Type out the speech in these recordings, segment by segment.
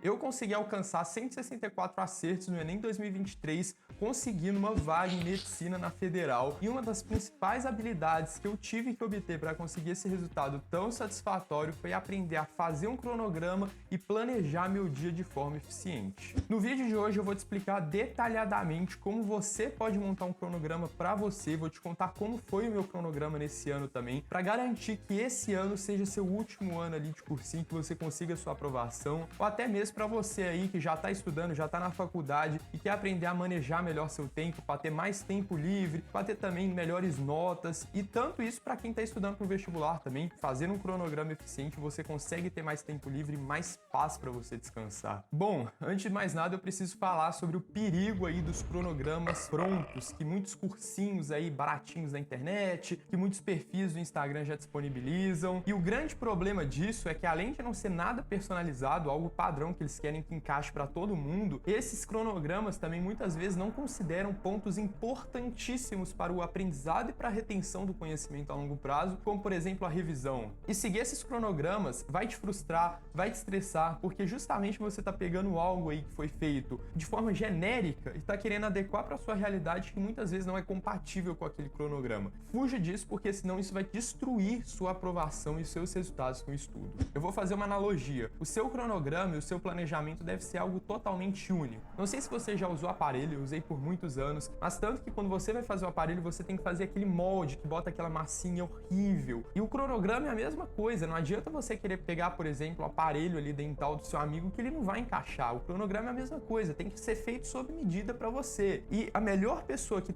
Eu consegui alcançar 164 acertos no Enem 2023, conseguindo uma vaga em medicina na Federal. E uma das principais habilidades que eu tive que obter para conseguir esse resultado tão satisfatório foi aprender a fazer um cronograma e planejar meu dia de forma eficiente. No vídeo de hoje eu vou te explicar detalhadamente como você pode montar um cronograma para você, vou te contar como foi o meu cronograma nesse ano também, para garantir que esse ano seja seu último ano ali de cursinho, que você consiga sua aprovação, ou até mesmo para você aí que já está estudando, já está na faculdade e quer aprender a manejar melhor seu tempo, para ter mais tempo livre, para ter também melhores notas, e tanto isso para quem está estudando para o vestibular também. Fazendo um cronograma eficiente, você consegue ter mais tempo livre e mais paz para você descansar. Bom, antes de mais nada, eu preciso falar sobre o perigo aí dos cronogramas prontos, que muitos cursinhos aí baratinhos na internet, que muitos perfis do Instagram já disponibilizam. E o grande problema disso é que, além de não ser nada personalizado, algo padrão que eles querem que encaixe para todo mundo, esses cronogramas também muitas vezes não consideram pontos importantíssimos para o aprendizado e para a retenção do conhecimento a longo prazo, como por exemplo a revisão. E seguir esses cronogramas vai te frustrar, vai te estressar, porque justamente você está pegando algo aí que foi feito de forma genérica e está querendo adequar para a sua realidade, que muitas vezes não é compatível com aquele cronograma. Fuja disso, porque senão isso vai destruir sua aprovação e seus resultados com o estudo. Eu vou fazer uma analogia. O seu cronograma e o seu planejamento deve ser algo totalmente único. Não sei se você já usou aparelho, eu usei por muitos anos, mas tanto que quando você vai fazer o aparelho, você tem que fazer aquele molde que bota aquela massinha horrível. E o cronograma é a mesma coisa, não adianta você querer pegar, por exemplo, o aparelho ali dental do seu amigo que ele não vai encaixar. O cronograma é a mesma coisa, tem que ser feito sob medida para você. E a melhor pessoa que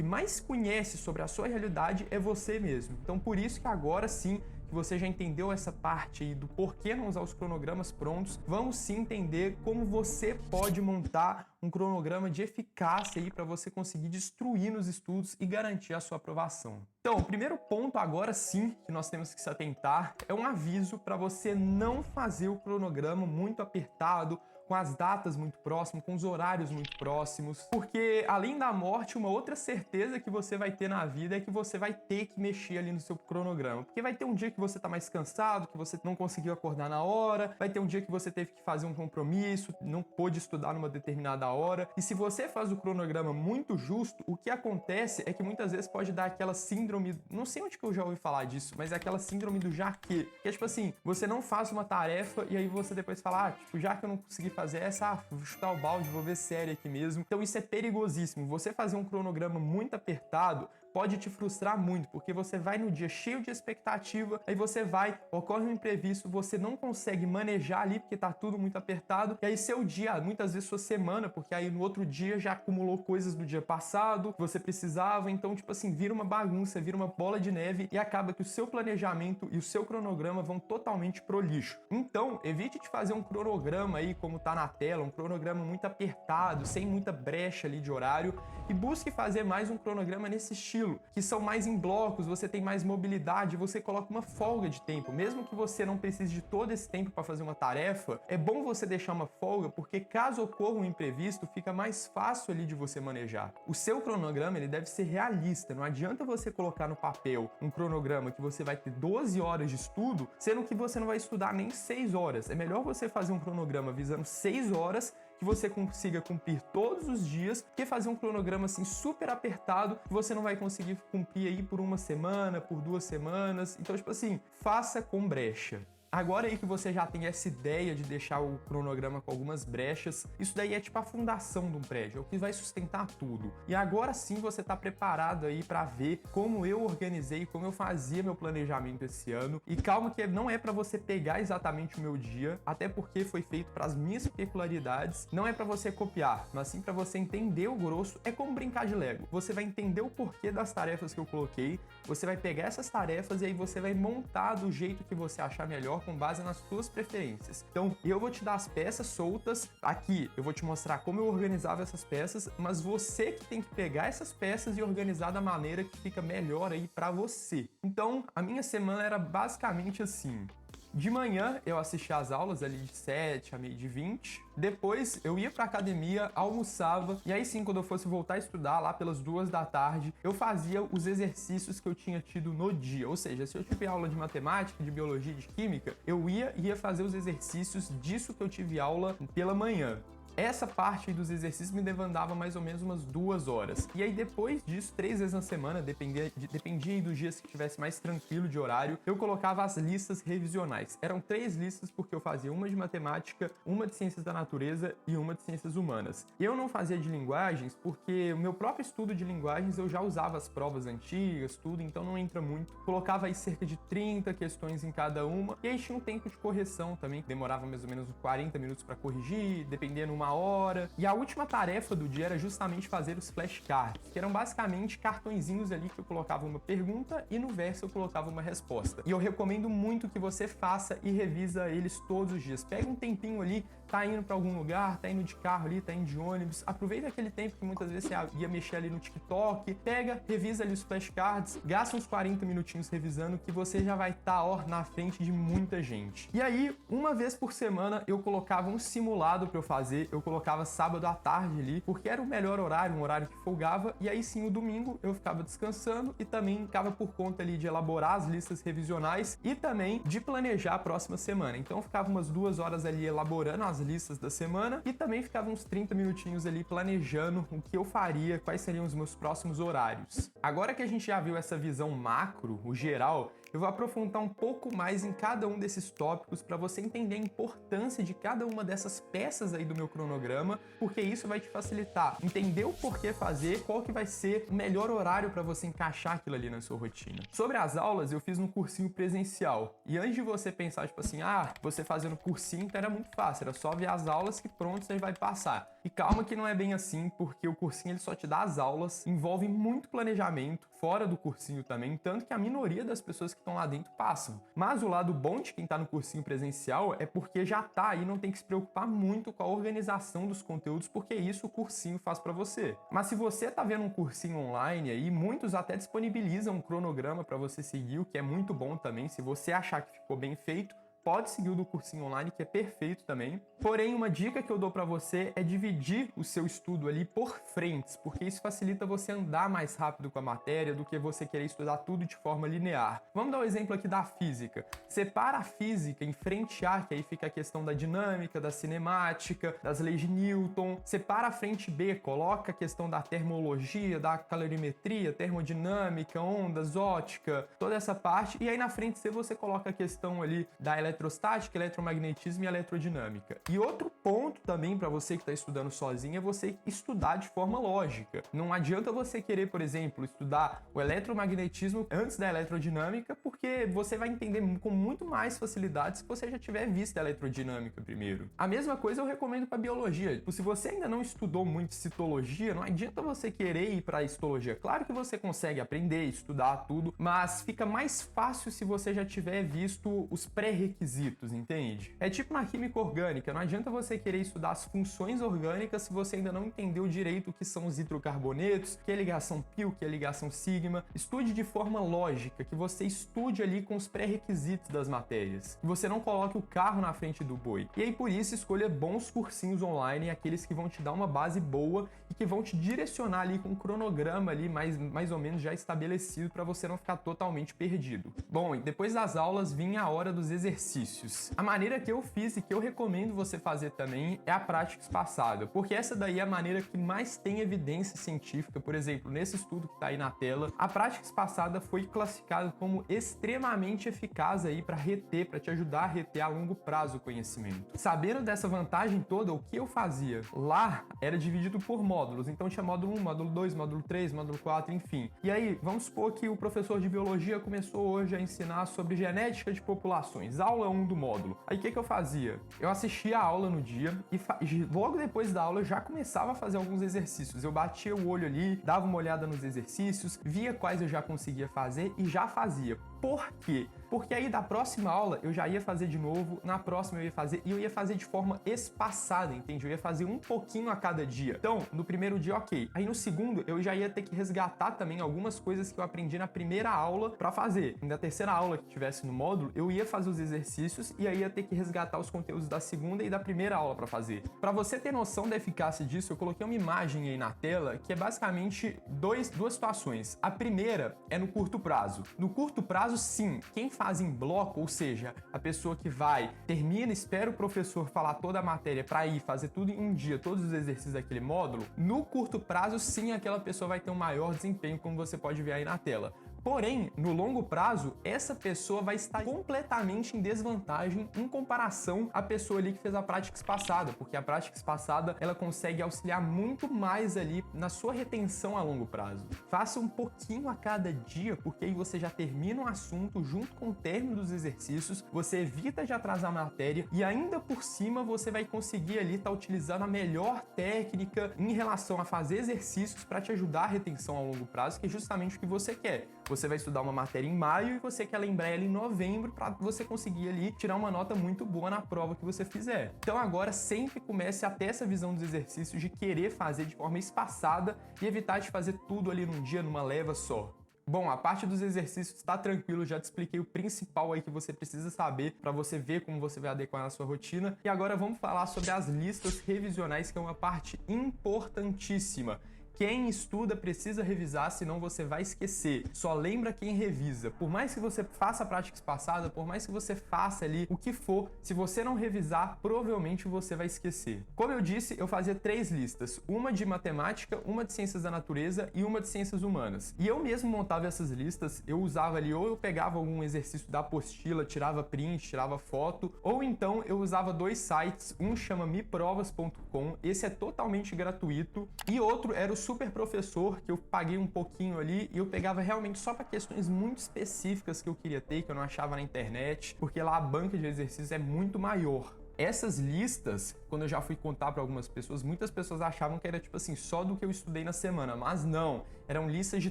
mais conhece sobre a sua realidade é você mesmo. Então por isso que agora sim, que você já entendeu essa parte aí do porquê não usar os cronogramas prontos, vamos sim entender como você pode montar um cronograma de eficácia aí para você conseguir destruir nos estudos e garantir a sua aprovação. Então, o primeiro ponto agora sim que nós temos que se atentar é um aviso para você não fazer o cronograma muito apertado, com as datas muito próximas, com os horários muito próximos, porque além da morte, uma outra certeza que você vai ter na vida é que você vai ter que mexer ali no seu cronograma, porque vai ter um dia que você tá mais cansado, que você não conseguiu acordar na hora, vai ter um dia que você teve que fazer um compromisso, não pôde estudar numa determinada hora, e se você faz o cronograma muito justo, o que acontece é que muitas vezes pode dar aquela síndrome, não sei onde que eu já ouvi falar disso, mas é aquela síndrome do já que é tipo assim, você não faz uma tarefa e aí você depois fala, já que eu não consegui fazer essa, vou chutar o balde, vou ver série aqui mesmo. Então isso é perigosíssimo. Você fazer um cronograma muito apertado pode te frustrar muito, porque você vai no dia cheio de expectativa, aí você vai, ocorre um imprevisto, você não consegue manejar ali porque tá tudo muito apertado, e aí seu dia, muitas vezes sua semana, porque aí no outro dia já acumulou coisas do dia passado, que você precisava, então tipo assim, vira uma bagunça, vira uma bola de neve e acaba que o seu planejamento e o seu cronograma vão totalmente pro lixo. Então, evite de fazer um cronograma aí como tá na tela, um cronograma muito apertado, sem muita brecha ali de horário, e busque fazer mais um cronograma nesse estilo, que são mais em blocos, você tem mais mobilidade, você coloca uma folga de tempo. Mesmo que você não precise de todo esse tempo para fazer uma tarefa, é bom você deixar uma folga, porque caso ocorra um imprevisto, fica mais fácil ali de você manejar. O seu cronograma, ele deve ser realista, não adianta você colocar no papel um cronograma que você vai ter 12 horas de estudo, sendo que você não vai estudar nem 6 horas. É melhor você fazer um cronograma visando 6 horas, que você consiga cumprir todos os dias, que fazer um cronograma assim super apertado, que você não vai conseguir cumprir aí por uma semana, por 2 semanas. Então, tipo assim, faça com brecha. Agora aí que você já tem essa ideia de deixar o cronograma com algumas brechas, isso daí é tipo a fundação de um prédio, é o que vai sustentar tudo. E agora sim você está preparado aí para ver como eu organizei, como eu fazia meu planejamento esse ano. E calma que não é para você pegar exatamente o meu dia, até porque foi feito para as minhas peculiaridades, não é para você copiar, mas sim para você entender o grosso. É como brincar de Lego. Você vai entender o porquê das tarefas que eu coloquei, você vai pegar essas tarefas e aí você vai montar do jeito que você achar melhor, com base nas suas preferências. Então, eu vou te dar as peças soltas aqui, eu vou te mostrar como eu organizava essas peças, mas você que tem que pegar essas peças e organizar da maneira que fica melhor aí para você. Então, a minha semana era basicamente assim. De manhã eu assistia às aulas ali de 7 a meio de 20. Depois eu ia pra academia, almoçava, e aí sim, quando eu fosse voltar a estudar lá pelas 2 da tarde, eu fazia os exercícios que eu tinha tido no dia. Ou seja, se eu tive aula de matemática, de biologia, de química, eu ia fazer os exercícios disso que eu tive aula pela manhã. Essa parte dos exercícios me demandava mais ou menos umas 2 horas. E aí depois disso, 3 vezes na semana, dependia dos dias que tivesse mais tranquilo de horário, eu colocava as listas revisionais. Eram 3 listas porque eu fazia uma de matemática, uma de ciências da natureza e uma de ciências humanas. Eu não fazia de linguagens porque o meu próprio estudo de linguagens eu já usava as provas antigas, tudo, então não entra muito. Colocava aí cerca de 30 questões em cada uma e aí tinha um tempo de correção também, que demorava mais ou menos uns 40 minutos para corrigir, dependendo uma hora. E a última tarefa do dia era justamente fazer os flashcards, que eram basicamente cartõezinhos ali que eu colocava uma pergunta e no verso eu colocava uma resposta. E eu recomendo muito que você faça e revisa eles todos os dias. Pega um tempinho ali, tá indo para algum lugar, tá indo de carro ali, tá indo de ônibus, aproveita aquele tempo que muitas vezes você ia mexer ali no TikTok, pega, revisa ali os flashcards, gasta uns 40 minutinhos revisando que você já vai estar, ó, na frente de muita gente. E aí, uma vez por semana eu colocava um simulado para eu fazer, eu colocava sábado à tarde ali, porque era o melhor horário, um horário que folgava, e aí sim, o domingo eu ficava descansando e também ficava por conta ali de elaborar as listas revisionais e também de planejar a próxima semana. Então eu ficava umas 2 horas ali elaborando as listas da semana e também ficava uns 30 minutinhos ali planejando o que eu faria, quais seriam os meus próximos horários. Agora que a gente já viu essa visão macro, o geral, eu vou aprofundar um pouco mais em cada um desses tópicos para você entender a importância de cada uma dessas peças aí do meu cronograma, porque isso vai te facilitar entender o porquê fazer, qual que vai ser o melhor horário para você encaixar aquilo ali na sua rotina. Sobre as aulas, eu fiz no cursinho presencial. E antes de você pensar, tipo assim, você fazendo cursinho, então era muito fácil, era só ver as aulas que pronto, você vai passar. E calma que não é bem assim, porque o cursinho ele só te dá as aulas, envolve muito planejamento, fora do cursinho também, tanto que a minoria das pessoas que estão lá dentro passam. Mas o lado bom de quem tá no cursinho presencial é porque já tá aí, não tem que se preocupar muito com a organização dos conteúdos, porque isso o cursinho faz para você. Mas se você tá vendo um cursinho online aí, muitos até disponibilizam um cronograma para você seguir, o que é muito bom também, se você achar que ficou bem feito, pode seguir o do cursinho online, que é perfeito também. Porém, uma dica que eu dou para você é dividir o seu estudo ali por frentes, porque isso facilita você andar mais rápido com a matéria do que você querer estudar tudo de forma linear. Vamos dar um exemplo aqui da física. Separa a física em frente A, que aí fica a questão da dinâmica, da cinemática, das leis de Newton. Separa a frente B, coloca a questão da termologia, da calorimetria, termodinâmica, ondas, ótica, toda essa parte. E aí na frente C você coloca a questão ali da eletrostática, eletromagnetismo e eletrodinâmica. E outro ponto também para você que está estudando sozinho é você estudar de forma lógica. Não adianta você querer, por exemplo, estudar o eletromagnetismo antes da eletrodinâmica, porque você vai entender com muito mais facilidade se você já tiver visto a eletrodinâmica primeiro. A mesma coisa eu recomendo para biologia. Se você ainda não estudou muito citologia, não adianta você querer ir para histologia. Claro que você consegue aprender, estudar tudo, mas fica mais fácil se você já tiver visto os pré-requisitos, entende? É tipo na química orgânica, não adianta você querer estudar as funções orgânicas se você ainda não entendeu direito o que são os hidrocarbonetos, que é ligação π, que é ligação sigma. Estude de forma lógica, que você estude ali com os pré-requisitos das matérias, que você não coloque o carro na frente do boi. E aí por isso escolha bons cursinhos online, aqueles que vão te dar uma base boa e que vão te direcionar ali com um cronograma ali mais ou menos já estabelecido para você não ficar totalmente perdido. Bom, e depois das aulas vinha a hora dos exercícios. A maneira que eu fiz e que eu recomendo você fazer também é a prática espaçada, porque essa daí é a maneira que mais tem evidência científica. Por exemplo, nesse estudo que está aí na tela, a prática espaçada foi classificada como extremamente eficaz aí para te ajudar a reter a longo prazo o conhecimento. Sabendo dessa vantagem toda, o que eu fazia? Lá era dividido por módulos, então tinha módulo 1, módulo 2, módulo 3, módulo 4, enfim. E aí, vamos supor que o professor de biologia começou hoje a ensinar sobre genética de populações, aula 1 do módulo. Aí o que eu fazia? Eu assistia a aula no dia e logo depois da aula eu já começava a fazer alguns exercícios. Eu batia o olho ali, dava uma olhada nos exercícios, via quais eu já conseguia fazer e já fazia. Por quê? Porque aí da próxima aula eu já ia fazer de novo, na próxima eu ia fazer, e eu ia fazer de forma espaçada, entende? Eu ia fazer um pouquinho a cada dia. Então, no primeiro dia, ok. Aí no segundo, eu já ia ter que resgatar também algumas coisas que eu aprendi na primeira aula pra fazer. E na terceira aula que tivesse no módulo, eu ia fazer os exercícios e aí ia ter que resgatar os conteúdos da segunda e da primeira aula pra fazer. Pra você ter noção da eficácia disso, eu coloquei uma imagem aí na tela que é basicamente duas situações. A primeira é no curto prazo. No curto prazo, sim, quem faz em bloco, ou seja, a pessoa que vai, termina, espera o professor falar toda a matéria pra ir fazer tudo em um dia, todos os exercícios daquele módulo, no curto prazo, sim, aquela pessoa vai ter um maior desempenho, como você pode ver aí na tela. Porém, no longo prazo, essa pessoa vai estar completamente em desvantagem em comparação à pessoa ali que fez a prática espaçada, porque a prática espaçada, ela consegue auxiliar muito mais ali na sua retenção a longo prazo. Faça um pouquinho a cada dia, porque aí você já termina o assunto junto com o término dos exercícios, você evita de atrasar a matéria e ainda por cima você vai conseguir ali estar utilizando a melhor técnica em relação a fazer exercícios para te ajudar a retenção a longo prazo, que é justamente o que você quer. Você vai estudar uma matéria em maio e você quer lembrar ela em novembro para você conseguir ali tirar uma nota muito boa na prova que você fizer. Então agora sempre comece a ter essa visão dos exercícios de querer fazer de forma espaçada e evitar de fazer tudo ali num dia, numa leva só. Bom, a parte dos exercícios está tranquilo, já te expliquei o principal aí que você precisa saber para você ver como você vai adequar na sua rotina. E agora vamos falar sobre as listas revisionais, que é uma parte importantíssima. Quem estuda precisa revisar, senão você vai esquecer. Só lembra quem revisa. Por mais que você faça a prática espaçada, por mais que você faça ali o que for, se você não revisar, provavelmente você vai esquecer. Como eu disse, eu fazia 3 listas. Uma de matemática, uma de ciências da natureza e uma de ciências humanas. E eu mesmo montava essas listas, eu usava ali, ou eu pegava algum exercício da apostila, tirava print, tirava foto, ou então eu usava 2 sites, um chama miprovas.com, esse é totalmente gratuito, e outro era o Super Professor, que eu paguei um pouquinho ali e eu pegava realmente só para questões muito específicas que eu queria ter, que eu não achava na internet, porque lá a banca de exercícios é muito maior. Essas listas, quando eu já fui contar para algumas pessoas, muitas pessoas achavam que era tipo assim, só do que eu estudei na semana, mas não, eram listas de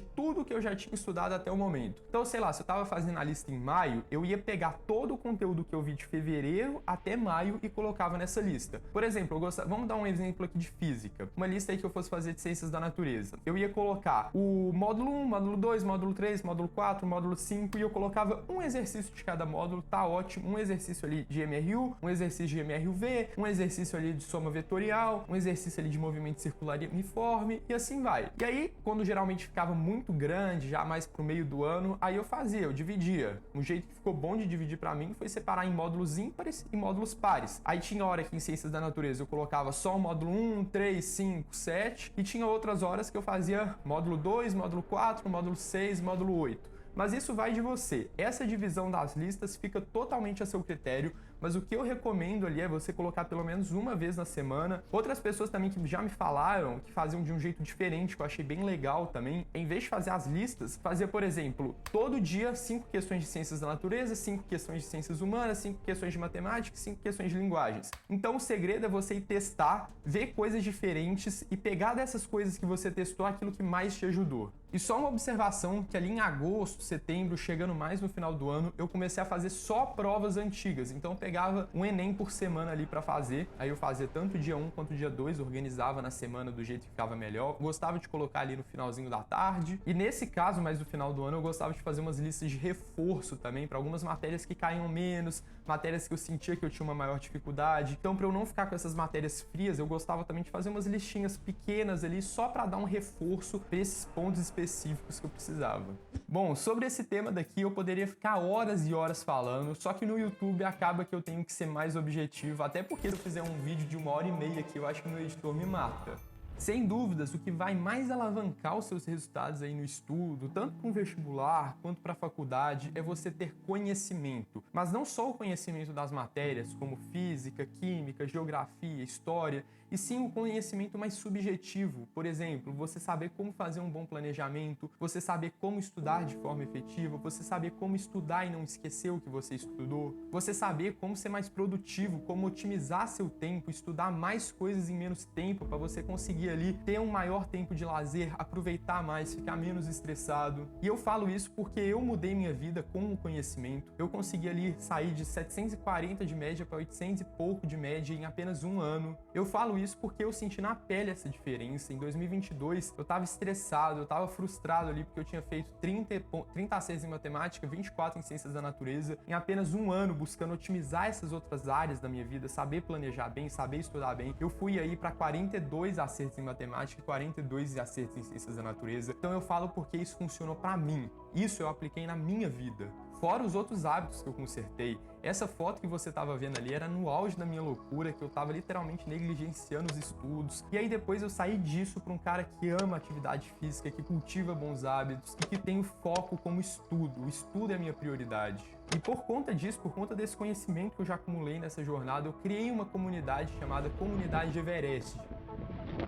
tudo que eu já tinha estudado até o momento. Então, sei lá, se eu tava fazendo a lista em maio, eu ia pegar todo o conteúdo que eu vi de fevereiro até maio e colocava nessa lista. Por exemplo, vamos dar um exemplo aqui de física, uma lista aí que eu fosse fazer de ciências da natureza. Eu ia colocar o módulo 1, módulo 2, módulo 3, módulo 4, módulo 5 e eu colocava um exercício de cada módulo, tá ótimo, um exercício ali de MRU, um exercício de MRUV, um exercício ali de soma vetorial, um exercício ali de movimento circular uniforme e assim vai. E aí, quando geralmente ficava muito grande, já mais pro meio do ano, aí eu dividia. Um jeito que ficou bom de dividir pra mim foi separar em módulos ímpares e módulos pares. Aí tinha hora que em ciências da natureza eu colocava só o módulo 1, 3, 5, 7 e tinha outras horas que eu fazia módulo 2, módulo 4, módulo 6, módulo 8. Mas isso vai de você. Essa divisão das listas fica totalmente a seu critério, mas o que eu recomendo ali é você colocar pelo menos uma vez na semana. Outras pessoas também que já me falaram que faziam de um jeito diferente, que eu achei bem legal também, em vez de fazer as listas, fazia, por exemplo, todo dia 5 questões de ciências da natureza, 5 questões de ciências humanas, 5 questões de matemática, 5 questões de linguagens. Então o segredo é você ir testar, ver coisas diferentes e pegar dessas coisas que você testou aquilo que mais te ajudou. E só uma observação, que ali em agosto, setembro, chegando mais no final do ano, eu comecei a fazer só provas antigas. Então eu pegava um Enem por semana ali pra fazer. Aí eu fazia tanto dia 1 quanto dia 2, organizava na semana do jeito que ficava melhor. Gostava de colocar ali no finalzinho da tarde. E nesse caso, mais no final do ano, eu gostava de fazer umas listas de reforço também para algumas matérias que caíam menos, matérias que eu sentia que eu tinha uma maior dificuldade. Então, para eu não ficar com essas matérias frias, eu gostava também de fazer umas listinhas pequenas ali só para dar um reforço para esses pontos específicos que eu precisava. Bom, sobre esse tema daqui eu poderia ficar horas e horas falando, só que no YouTube acaba que eu tenho que ser mais objetivo, até porque se eu fizer um vídeo de 1h30 aqui, eu acho que meu editor me mata. Sem dúvidas, o que vai mais alavancar os seus resultados aí no estudo, tanto para um vestibular quanto para a faculdade, é você ter conhecimento. Mas não só o conhecimento das matérias, como física, química, geografia, história, e sim o conhecimento mais subjetivo. Por exemplo, você saber como fazer um bom planejamento, você saber como estudar de forma efetiva, você saber como estudar e não esquecer o que você estudou, você saber como ser mais produtivo, como otimizar seu tempo, estudar mais coisas em menos tempo para você conseguir ali ter um maior tempo de lazer, aproveitar mais, ficar menos estressado. E eu falo isso porque eu mudei minha vida com o conhecimento. Eu consegui ali sair de 740 de média para 800 e pouco de média em apenas um ano. Eu falo isso porque eu senti na pele essa diferença. Em 2022, eu tava estressado, eu tava frustrado ali porque eu tinha feito 30 acertos em matemática, 24 em ciências da natureza, em apenas um ano, buscando otimizar essas outras áreas da minha vida, saber planejar bem, saber estudar bem. Eu fui aí para 42 acertos em matemática e 42 acertos em ciências da natureza. Então eu falo porque isso funcionou para mim. Isso eu apliquei na minha vida. Fora os outros hábitos que eu consertei. Essa foto que você tava vendo ali era no auge da minha loucura, que eu tava literalmente negligenciando os estudos. E aí depois eu saí disso para um cara que ama atividade física, que cultiva bons hábitos e que tem o foco como estudo. O estudo é a minha prioridade. E por conta disso, por conta desse conhecimento que eu já acumulei nessa jornada, eu criei uma comunidade chamada Comunidade Everest.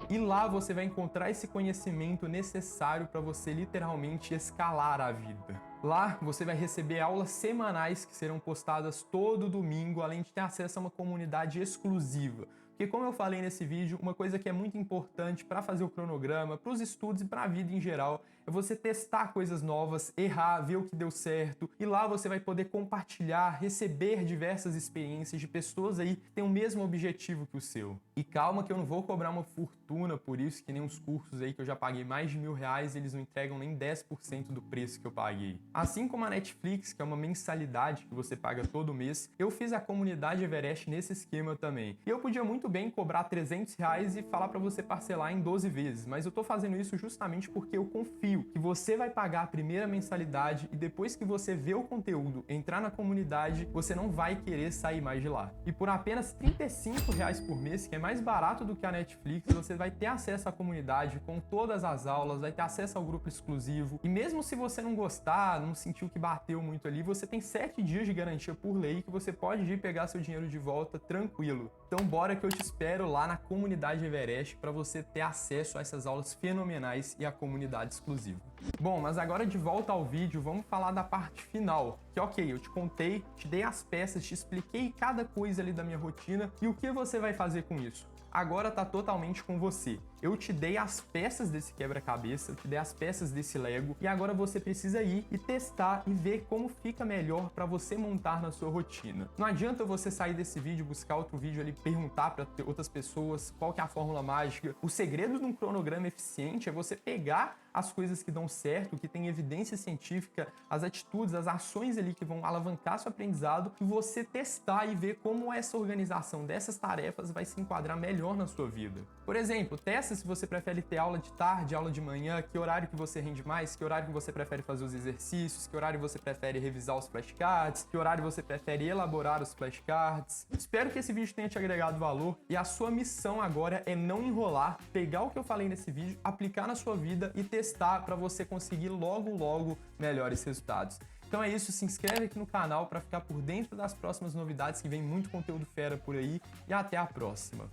E lá você vai encontrar esse conhecimento necessário para você literalmente escalar a vida. Lá você vai receber aulas semanais que serão postadas todo domingo, além de ter acesso a uma comunidade exclusiva. Porque como eu falei nesse vídeo, uma coisa que é muito importante para fazer o cronograma, para os estudos e para a vida em geral, é você testar coisas novas, errar, ver o que deu certo, e lá você vai poder compartilhar, receber diversas experiências de pessoas aí que têm o mesmo objetivo que o seu. E calma que eu não vou cobrar uma fortuna por isso, que nem uns cursos aí que eu já paguei mais de R$1.000 e eles não entregam nem 10% do preço que eu paguei. Assim como a Netflix, que é uma mensalidade que você paga todo mês, eu fiz a comunidade Everest nesse esquema também. E eu podia muito bem cobrar R$300 e falar para você parcelar em 12 vezes, mas eu tô fazendo isso justamente porque eu confio que você vai pagar a primeira mensalidade e depois que você vê o conteúdo, entrar na comunidade, você não vai querer sair mais de lá. E por apenas R$35 por mês, que é mais barato do que a Netflix, você vai ter acesso à comunidade com todas as aulas, vai ter acesso ao grupo exclusivo. E mesmo se você não gostar, não sentiu que bateu muito ali, você tem 7 dias de garantia por lei que você pode ir pegar seu dinheiro de volta tranquilo. Então bora que eu te espero lá na comunidade Everest para você ter acesso a essas aulas fenomenais e a comunidade exclusiva. Bom, mas agora de volta ao vídeo, vamos falar da parte final. Que ok, eu te contei, te dei as peças, te expliquei cada coisa ali da minha rotina e o que você vai fazer com isso. Agora tá totalmente com você. Eu te dei as peças desse quebra-cabeça, eu te dei as peças desse Lego e agora você precisa ir e testar e ver como fica melhor para você montar na sua rotina. Não adianta você sair desse vídeo, buscar outro vídeo ali, perguntar para outras pessoas qual que é a fórmula mágica. O segredo de um cronograma eficiente é você pegar as coisas que dão certo, que tem evidência científica, as atitudes, as ações ali que vão alavancar seu aprendizado e você testar e ver como essa organização dessas tarefas vai se enquadrar melhor na sua vida. Por exemplo, testa se você prefere ter aula de tarde, aula de manhã, que horário que você rende mais, que horário que você prefere fazer os exercícios, que horário você prefere revisar os flashcards, que horário você prefere elaborar os flashcards. Espero que esse vídeo tenha te agregado valor e a sua missão agora é não enrolar, pegar o que eu falei nesse vídeo, aplicar na sua vida e testar para você conseguir logo melhores resultados. Então é isso, se inscreve aqui no canal para ficar por dentro das próximas novidades, que vem muito conteúdo fera por aí, e até a próxima.